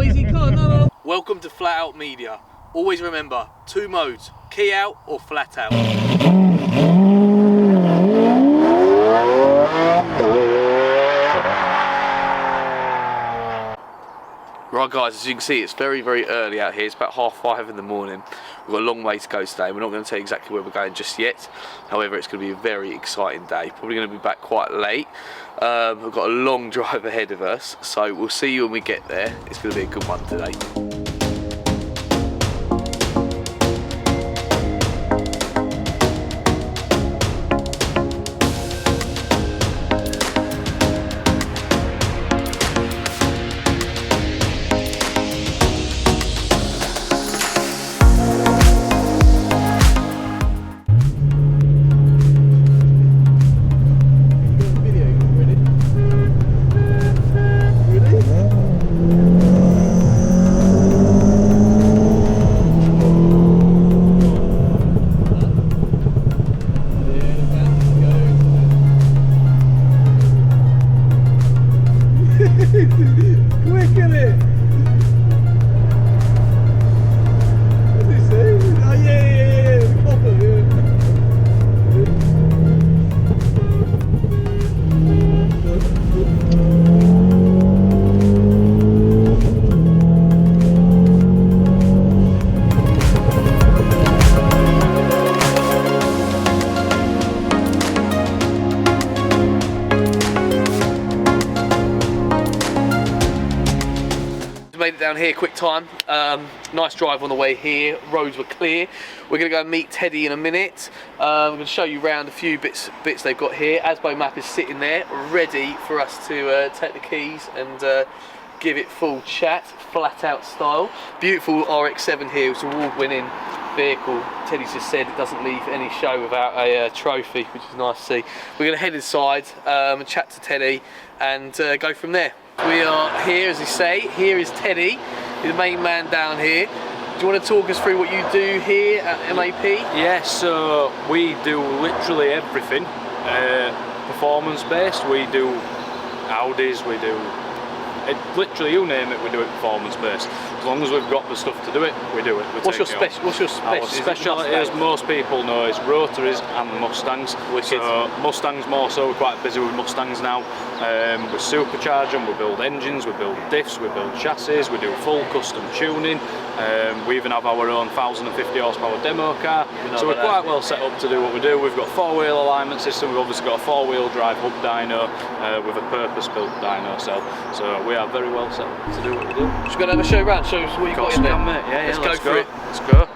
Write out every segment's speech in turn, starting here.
crazy car, no. Welcome to Flat Out Media. Always remember, 2 modes, key out or flat out. Right guys, as you can see, it's very early out here. It's about 5:30 in the morning. We've got a long way to go today. We're not going to tell you exactly where we're going just yet. However, it's going to be a very exciting day. Probably going to be back quite late. We've got a long drive ahead of us, so we'll see you when we get there. It's going to be a good one today. Made it down here, quick time. Nice drive on the way here. Roads were clear. We're going to go and meet Teddy in a minute. I'm going to show you around a few bits they've got here. ASBO MAP is sitting there, ready for us to take the keys and give it full chat, flat out style. Beautiful RX-7 here. It's an award-winning vehicle. Teddy's just said it doesn't leave any show without a trophy, which is nice to see. We're going to head inside and chat to Teddy and go from there. We are here, as you say. Here is Teddy, the main man down here. Do you want to talk us through what you do here at MAP? Yes, so we do literally everything performance based. We do Audis, we do literally you name it, we do it performance based. As long as we've got the stuff to do it, we do it. What's your specialty? Our speciality, as most people know, is rotaries and Mustangs. Wicked. So Mustangs more so, we're quite busy with Mustangs now. We supercharge them, we build engines, we build diffs, we build chassis, we do full custom tuning. We even have our own 1050 horsepower demo car. So we're quite well set up to do what we do. We've got 4-wheel alignment system, we've obviously got a 4-wheel drive hub dyno with a purpose-built dyno cell. So we are very well set up to do what we do. Just going to have a show around, show us what you've got in there. Yeah, let's go for it. Let's go.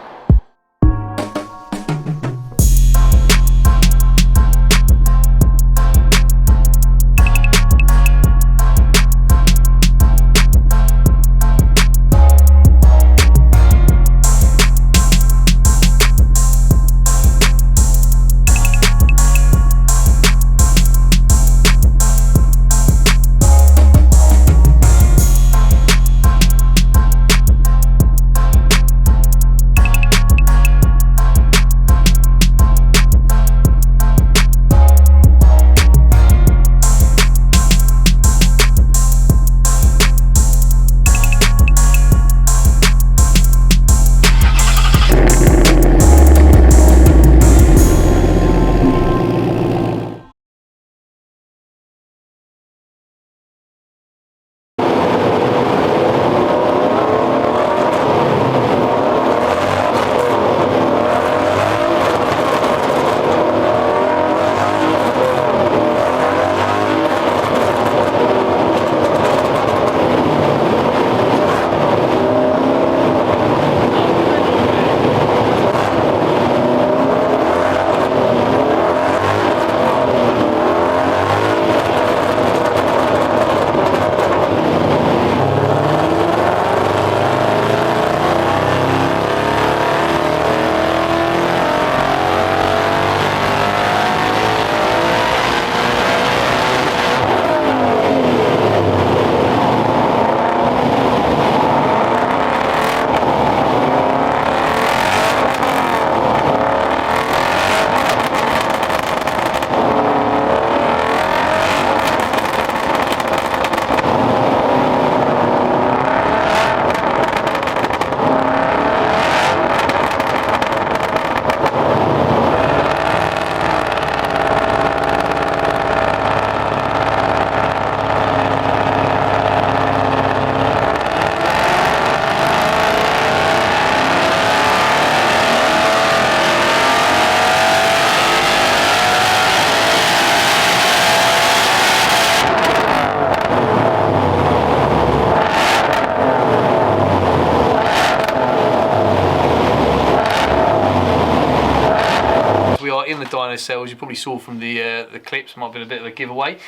car in the dyno cells. You probably saw from the clips, might have been a bit of a giveaway.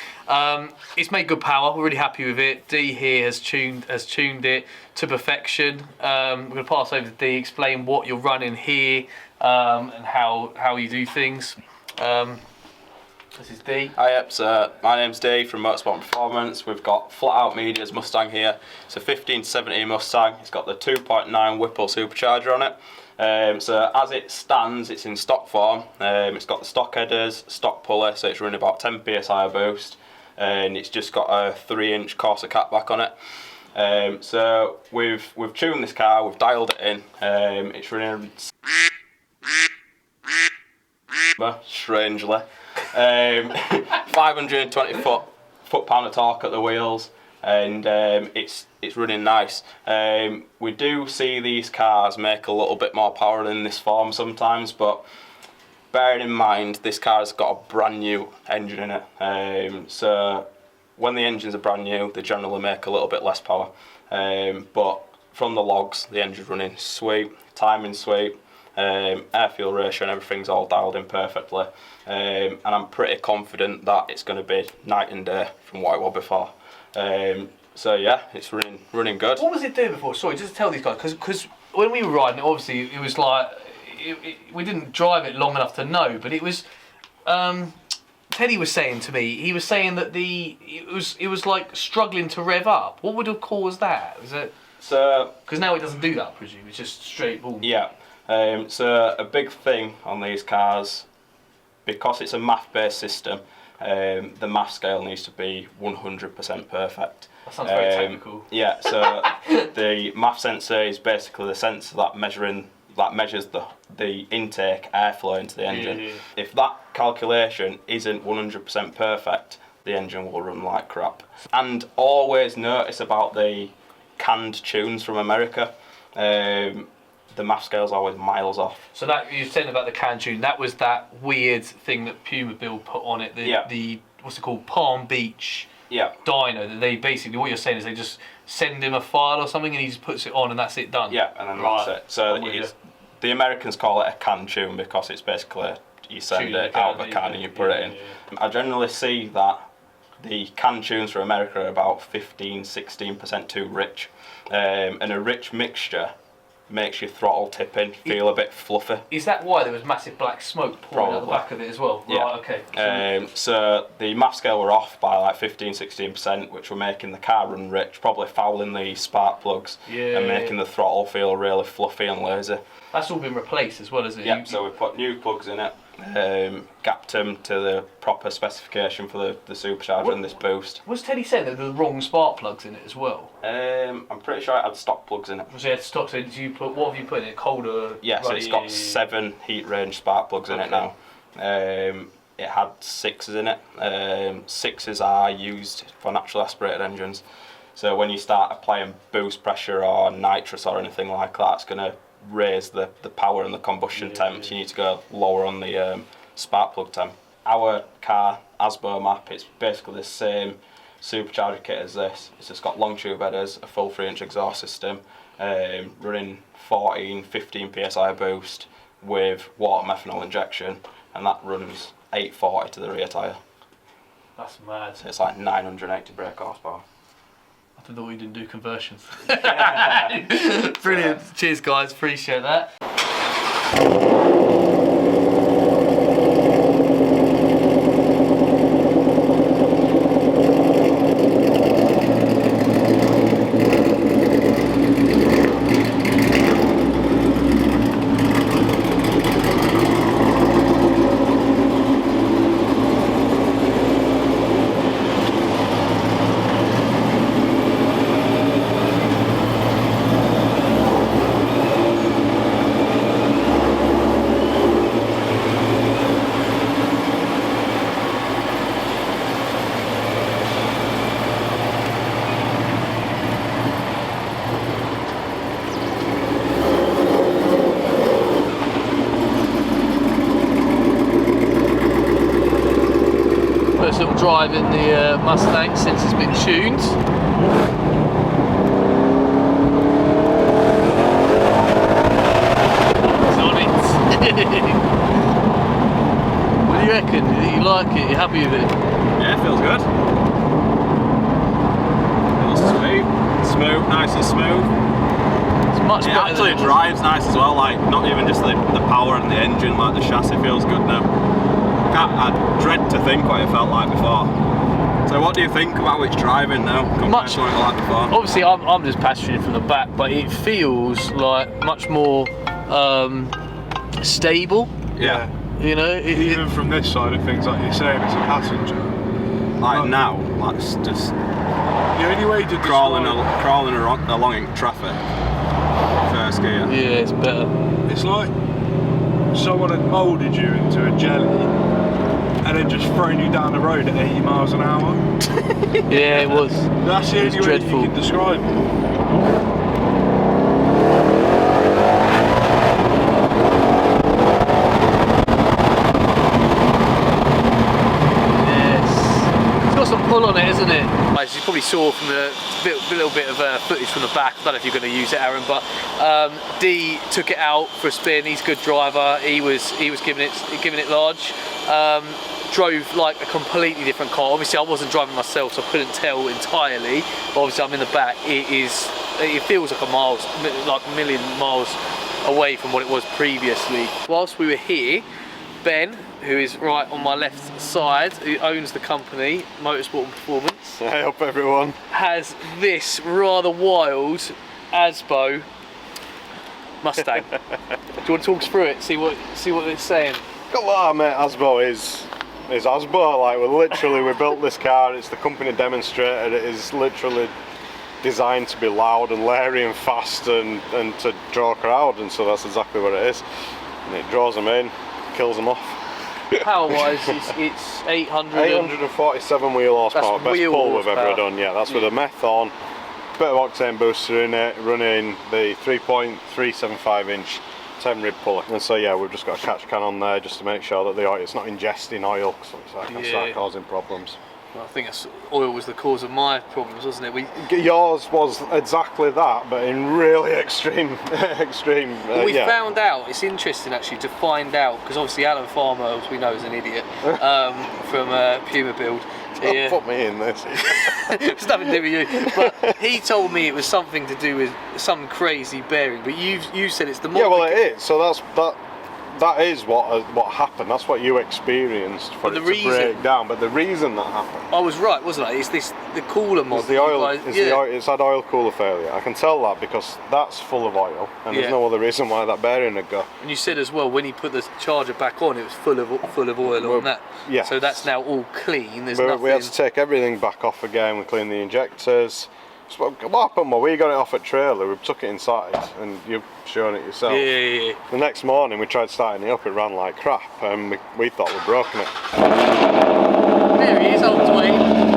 It's made good power. We're really happy with it. D here has tuned it to perfection. We're going to pass over to D, explain what you're running here and how you do things. This is D. Hi, so my name's D from Motorsport and Performance. We've got Flat Out Media's Mustang here. It's a 15-17 Mustang. It's got the 2.9 Whipple supercharger on it. So as it stands, it's in stock form. It's got the stock headers, stock pulley, so it's running about 10 psi boost, and it's just got a 3-inch Corsa catback on it. So we've tuned this car, we've dialed it in. It's running strangely. 520 foot-pound of torque at the wheels, and it's running nice. We do see these cars make a little bit more power in this form sometimes, but bearing in mind this car's got a brand new engine in it, so when the engines are brand new they generally make a little bit less power, but from the logs the engine's running sweet, timing sweet. Air fuel ratio and everything's all dialed in perfectly, and I'm pretty confident that it's going to be night and day from what it was before. So yeah, it's running good. What was it doing before? Sorry, just to tell these guys, because when we were riding it, obviously it was like we didn't drive it long enough to know, but it was. Teddy was saying to me, he was saying that it was like struggling to rev up. What would have caused that? Was it? So because now it doesn't do that, I presume. It's just straight boom. Yeah. So a big thing on these cars, because it's a MAF-based system, the MAF scale needs to be 100% perfect. That sounds very technical. Yeah, so the MAF sensor is basically the sensor that measures the intake airflow into the engine. Yeah. If that calculation isn't 100% perfect, the engine will run like crap. And always notice about the canned tunes from America. The MAF scale's always miles off. So that you were saying about the can tune, that was that weird thing that Puma Build put on it. The what's it called, Palm Beach dyno. That they basically, what you're saying is they just send him a file or something and he just puts it on and that's it done. Yeah, and then that's it. So the Americans call it a can tune because it's basically you send it out of a can and you put it in. I generally see that the can tunes for America are about 15-16% too rich, and a rich mixture makes your throttle tipping feel a bit fluffy. Is that why there was massive black smoke pouring out the back of it as well? Yeah. Right, okay. So the MAF scale were off by like 15-16%, which were making the car run rich, probably fouling the spark plugs and making the throttle feel really fluffy and lazy. That's all been replaced as well, isn't it? Yeah, so we put new plugs in it, gapped them to the proper specification for the supercharger and this boost. Was Teddy saying that there were the wrong spark plugs in it as well? I'm pretty sure it had stock plugs in it. So you had stock, so what have you put in it? Colder? Yeah, so it's got 7 heat range spark plugs in it now. It had 6s in it. 6s are used for naturally aspirated engines. So when you start applying boost pressure or nitrous or anything like that, it's going to raise the power and the combustion temps. You need to go lower on the spark plug temp. Our car, ASBO MAP, it's basically the same supercharger kit as this. It's just got long tube headers, a full 3-inch exhaust system, running 14-15 psi boost with water methanol injection, and that runs 840 to the rear tyre. That's mad. So it's like 980 brake horsepower. I thought we didn't do conversions. Brilliant. Cheers guys, appreciate that. First little drive in the Mustang since it's been tuned. It's on it. reckon? You like it? You happy with it? Yeah, it feels good. Feels smooth, nice and smooth. It's much It better. actually drives nice as well, like not even just the power and the engine, like the chassis feels good now. I dread to think what it felt like before. So what do you think about its driving now compared to what it was like before? Obviously I'm just passionate from the back, but it feels like much more stable. Yeah. You know, even from this side of things, like you're saying, it's a passenger. Like now, like it's just The only way to crawling along in traffic. First gear. yeah, it's better. It's like someone had moulded you into a jelly and then just thrown you down the road at 80 miles an hour. Yeah, it was. That's the only way dreadful. you can describe it. Some pull on it, isn't it? As you probably saw from the little bit of footage from the back, I don't know if you're going to use it, Aaron, but D took it out for a spin. He's a good driver. He was giving it large. Drove like a completely different car. Obviously, I wasn't driving myself, so I couldn't tell entirely. But obviously, I'm in the back. It feels like a million miles away from what it was previously. Whilst we were here, Ben, who is right on my left side, who owns the company, Motorsport and Performance. Hey up everyone. Has this rather wild ASBO Mustang. Do you want to talk us through it? See what it's saying? Come on, mate. ASBO is ASBO. Like we built this car. It's the company demonstrator. It is literally designed to be loud and leery and fast and to draw a crowd. And so that's exactly what it is. And it draws them in, kills them off. Power wise, it's 847 wheel horsepower, best wheel pull we've horsepower. ever done. Yeah, that's with a Methon, bit of octane booster in it, running the 3.375 inch 10 rib puller. And so yeah, we've just got a catch can on there just to make sure that the oil, it's not ingesting oil, so it can start causing problems. I think oil was the cause of my problems, wasn't it? Yours was exactly that, but in really extreme. We found out, it's interesting actually to find out, because obviously Alan Farmer, as we know, is an idiot, from Puma Build. Don't put me in this. It's nothing to do with you, but he told me it was something to do with some crazy bearing, but you said it's the mod. Yeah, well it is, so that is what happened. That's what you experienced for it to break down. But the reason that happened, I was right, wasn't I? It's the cooler mod. It's the oil. It's had oil cooler failure. I can tell that because that's full of oil, and there's no other reason why that bearing would go. And you said as well when he put the charger back on, it was full of oil on that. Yeah. So that's now all clean. There's nothing. We had to take everything back off again. We cleaned the injectors. So what happened? Well, we got it off at trailer. We took it inside, and you've shown it yourself. Yeah. The next morning, we tried starting it up. It ran like crap, and we thought we'd broken it. There he is, old Dwayne.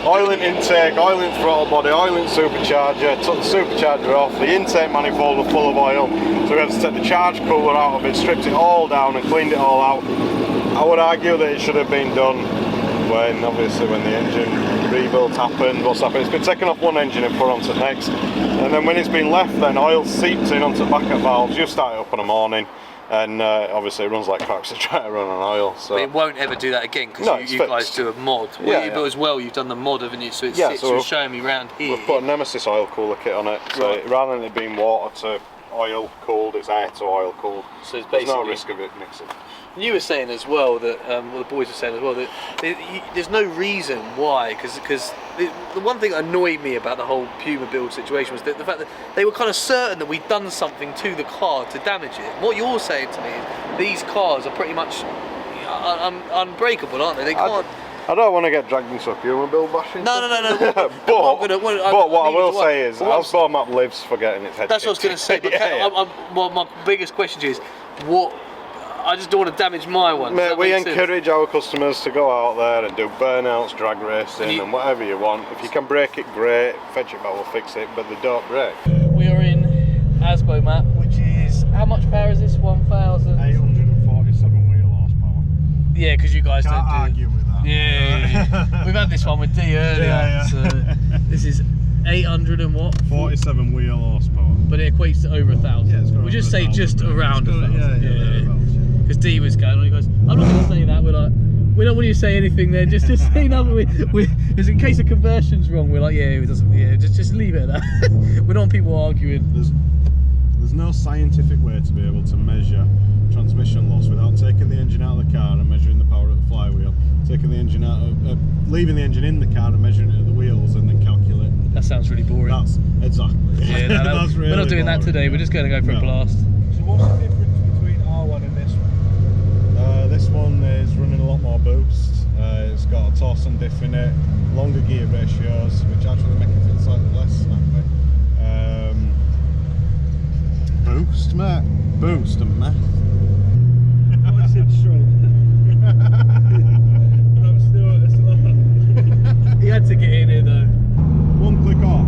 Oil in intake, oil in throttle body, oil in supercharger. Took the supercharger off, the intake manifold was full of oil, so we had to take the charge cooler out of it, stripped it all down and cleaned it all out. I would argue that it should have been done when the engine rebuild happened. What's happened? It's been taken off one engine and put onto the next, and then when it's been left, then oil seeps in onto the backup valves. You start it up in the morning, and obviously it runs like crap to try to run on oil. So but it won't ever do that again because you guys do a mod. But as well, you've done the mod, haven't you? So you're showing me around here. We've put a Nemesis oil cooler kit on it, so rather than it being water to oil cooled, it's air to oil cooled. So it's there's no risk of it mixing. You were saying as well that, well, the boys were saying as well that there's no reason why, because the one thing that annoyed me about the whole Puma Build situation was that the fact that they were kind of certain that we'd done something to the car to damage it. What you're saying to me is these cars are pretty much unbreakable, aren't they? They can't. I don't want to get dragged into a Puma Build bashing. No. but what I will say is, ASBO MAP lives for getting its head. That's what I was going to say. But well, my biggest question to you is what. I just don't want to damage my one. Mate, we encourage our customers to go out there and do burnouts, drag racing and whatever you want. If you can break it, great. Fetch it back, we'll fix it, but they don't break. We are in ASBO MAP, which is, how much power is this? 1,000? 847 wheel horsepower. Yeah, because you guys Can't argue with that. Yeah. We've had this one with D earlier. Yeah. So this is 800 and what? 47 wheel horsepower. But it equates to over 1,000. Yeah, it's got we just say 1,000, just around 1,000. Yeah. Because D was going on, he goes, I'm not going to say that. We're like, we don't want you to say anything there. Just say no. Because in case the conversion's wrong, we're like, yeah, it doesn't. Yeah, just leave it at that. We don't want people arguing. There's no scientific way to be able to measure transmission loss without taking the engine out of the car and measuring the power of the flywheel, taking the engine out of, leaving the engine in the car and measuring it at the wheels, and then calculating. That sounds really boring. That's exactly. Yeah, no, That's really we're not doing boring. that today. We're just going to go for a blast. So what's the difference between R1 and this one? This one is running a lot more boost. It's got a torque and diff in it, longer gear ratios, which actually make it feel slightly less snappy. Boost, mate. Boost and math. I said straight. And I'm still He had to get in here though. One click off,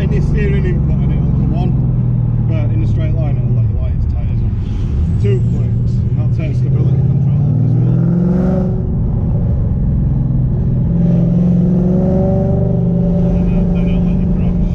any steering input and it'll come on, but in a straight line it'll let you light its tyres up. 2 clicks, and that turns stability control off as well. And then it'll let you crash.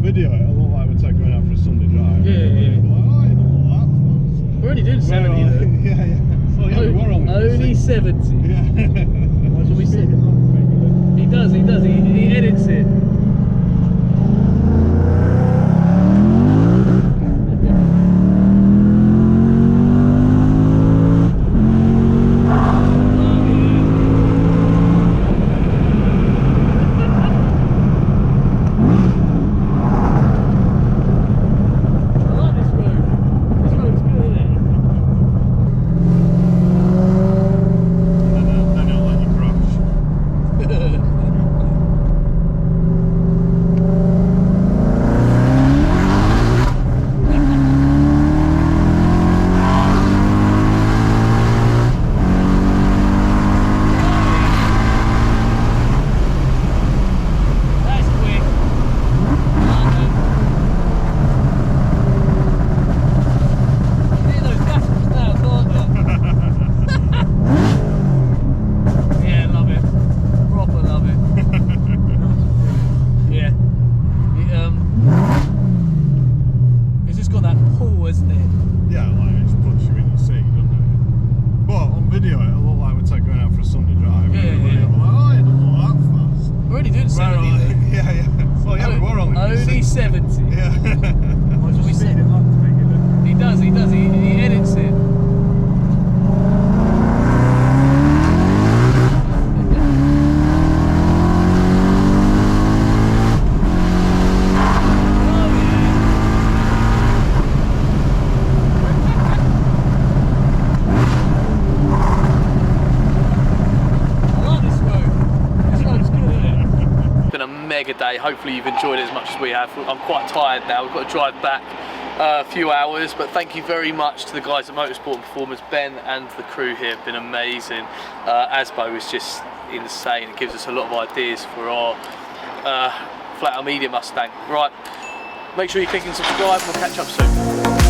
Video, it'll look like we're taking out for a Sunday drive. Yeah. Like, oh, you don't look that fast. We're only doing 70 though. Yeah. Oh, yeah, we were only 70. Yeah. That's what we said. He does. He edits it. Only 70. Yeah. That's what we said. He does. He edits it. Mega day. Hopefully you've enjoyed it as much as we have. I'm quite tired now. We've got to drive back a few hours, but thank you very much to the guys at Motorsport and Performance. Ben and the crew here have been amazing. ASBO is just insane. It gives us a lot of ideas for our flat out medium Mustang. Right, make sure you click and subscribe and we'll catch up soon.